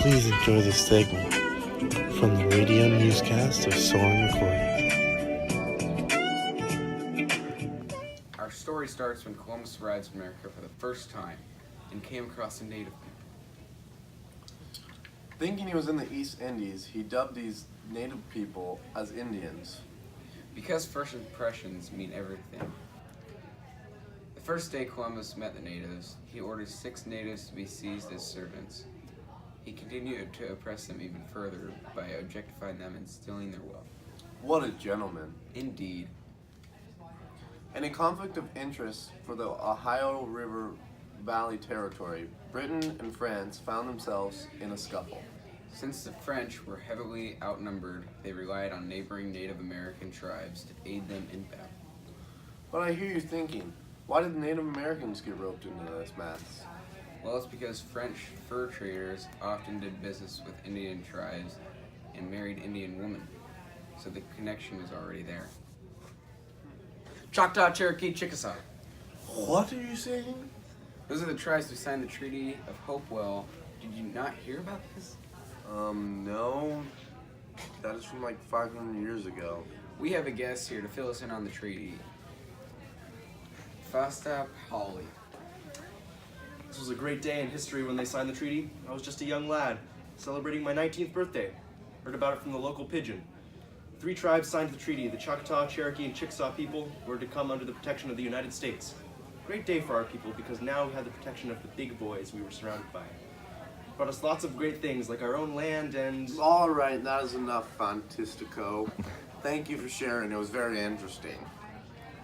Please enjoy this segment from the radio newscast of Soaring Recording. Our story starts when Columbus arrived in America for the first time and came across a native people. Thinking he was in the East Indies, he dubbed these native people as Indians. Because first impressions mean everything. The first day Columbus met the natives, he ordered 6 natives to be seized as servants. He continued to oppress them even further by objectifying them and stealing their wealth. What a gentleman. Indeed. In a conflict of interest for the Ohio River Valley Territory, Britain and France found themselves in a scuffle. Since the French were heavily outnumbered, they relied on neighboring Native American tribes to aid them in battle. But I hear you thinking, why did the Native Americans get roped into this mess? Well, it's because French fur traders often did business with Indian tribes and married Indian women, so the connection was already there. Choctaw, Cherokee, Chickasaw. What are you saying? Those are the tribes who signed the Treaty of Hopewell. Did you not hear about this? No. That is from like 500 years ago. We have a guest here to fill us in on the treaty. Fasta Hawley. This was a great day in history when they signed the treaty. I was just a young lad, celebrating my 19th birthday. Heard about it from the local pigeon. 3 tribes signed the treaty. The Choctaw, Cherokee, and Chickasaw people were to come under the protection of the United States. Great day for our people because now we had the protection of the big boys we were surrounded by. Brought us lots of great things like our own land and... All right, that is enough, Fantastico. Thank you for sharing. It was very interesting.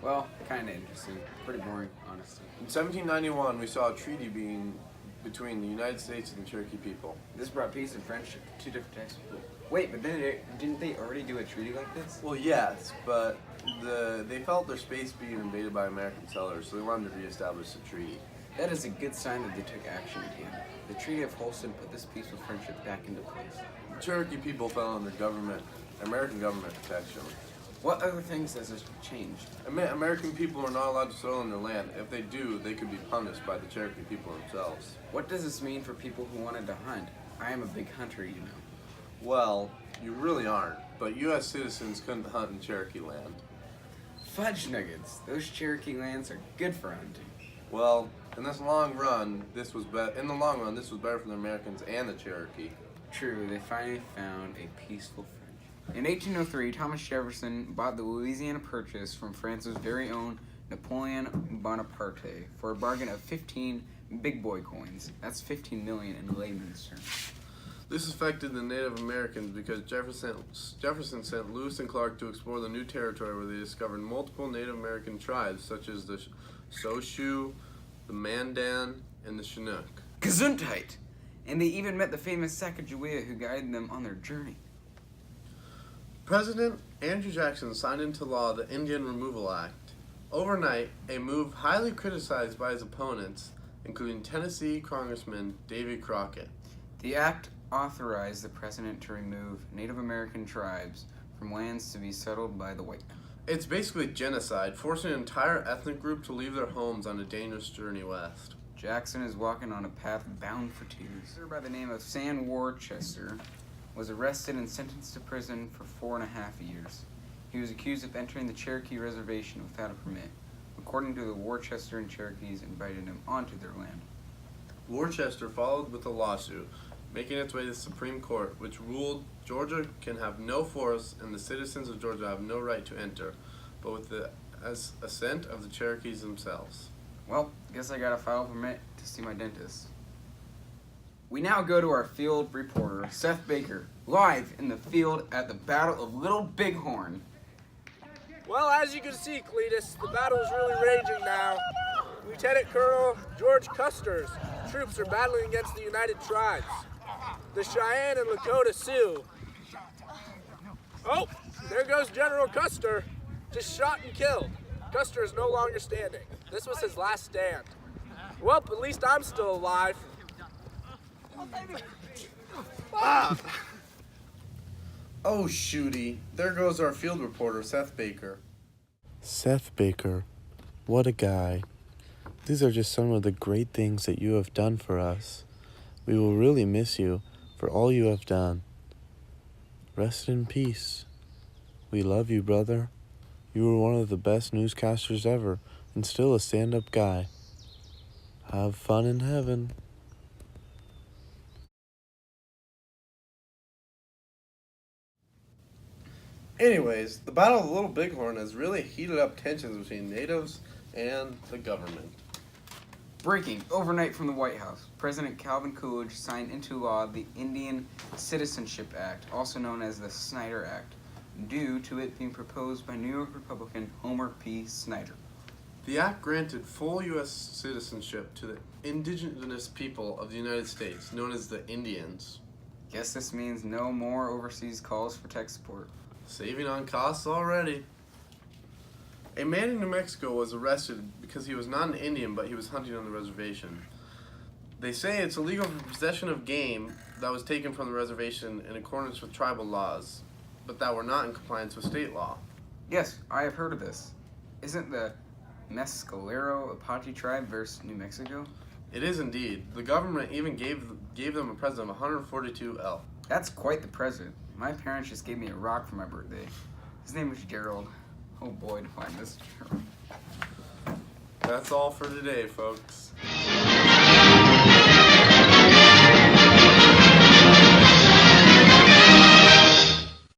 Well, kind of interesting. Pretty boring, honestly. In 1791, we saw a treaty between the United States and the Cherokee people. This brought peace and friendship to 2 different types of people. Wait, but didn't they already do a treaty like this? Well, yes, but they felt their space being invaded by American settlers, so they wanted to reestablish the treaty. That is a good sign that they took action again. The Treaty of Holston put this peaceful friendship back into place. The Cherokee people fell under American government protection. What other things has this changed? American people are not allowed to settle on their land. If they do, they could be punished by the Cherokee people themselves. What does this mean for people who wanted to hunt? I am a big hunter, you know. Well, you really aren't, but U.S. citizens couldn't hunt in Cherokee land. Fudge nuggets! Those Cherokee lands are good for hunting. Well, in the long run, this was better for the Americans and the Cherokee. True, they finally found a peaceful friendship. In 1803, Thomas Jefferson bought the Louisiana Purchase from France's very own Napoleon Bonaparte for a bargain of 15 big boy coins. That's 15 million in layman's terms. This affected the Native Americans because Jefferson sent Lewis and Clark to explore the new territory where they discovered multiple Native American tribes such as the Soshu, the Mandan, and the Chinook. Gesundheit! And they even met the famous Sacagawea who guided them on their journey. President Andrew Jackson signed into law the Indian Removal Act. Overnight, a move highly criticized by his opponents, including Tennessee Congressman Davy Crockett. The act authorized the president to remove Native American tribes from lands to be settled by the white men. It's basically genocide, forcing an entire ethnic group to leave their homes on a dangerous journey west. Jackson is walking on a path bound for tears. A soldier by the name of Sam Worcester was arrested and sentenced to prison for 4.5 years. He was accused of entering the Cherokee reservation without a permit. According to the Worcester and Cherokees invited him onto their land. Worcester followed with a lawsuit, making its way to the Supreme Court, which ruled Georgia can have no force and the citizens of Georgia have no right to enter, but with the assent of the Cherokees themselves. Well, guess I got a file permit to see my dentist. We now go to our field reporter, Seth Baker, live in the field at the Battle of Little Bighorn. Well, as you can see, Cletus, the battle is really raging now. Lieutenant Colonel George Custer's troops are battling against the United Tribes, the Cheyenne and Lakota Sioux. Oh, there goes General Custer, just shot and killed. Custer is no longer standing. This was his last stand. Well, at least I'm still alive. Ah! Oh, shooty. There goes our field reporter, Seth Baker. Seth Baker, what a guy. These are just some of the great things that you have done for us. We will really miss you. for all you have done. Rest in peace. We love you, brother. You were one of the best newscasters ever, and still a stand-up guy. Have fun in heaven. Anyways, the Battle of the Little Bighorn has really heated up tensions between natives and the government. Breaking overnight from the White House, President Calvin Coolidge signed into law the Indian Citizenship Act, also known as the Snyder Act, due to it being proposed by New York Republican Homer P. Snyder. The act granted full U.S. citizenship to the indigenous people of the United States, known as the Indians. Guess this means no more overseas calls for tech support. Saving on costs already. A man in New Mexico was arrested because he was not an Indian, but he was hunting on the reservation. They say it's illegal for possession of game that was taken from the reservation in accordance with tribal laws, but that were not in compliance with state law. Yes, I have heard of this. Isn't the Mescalero Apache tribe versus New Mexico? It is indeed. The government even gave them a present of 142 elk. That's quite the present. My parents just gave me a rock for my birthday. His name was Gerald. Oh boy, to find this Gerald. That's all for today, folks.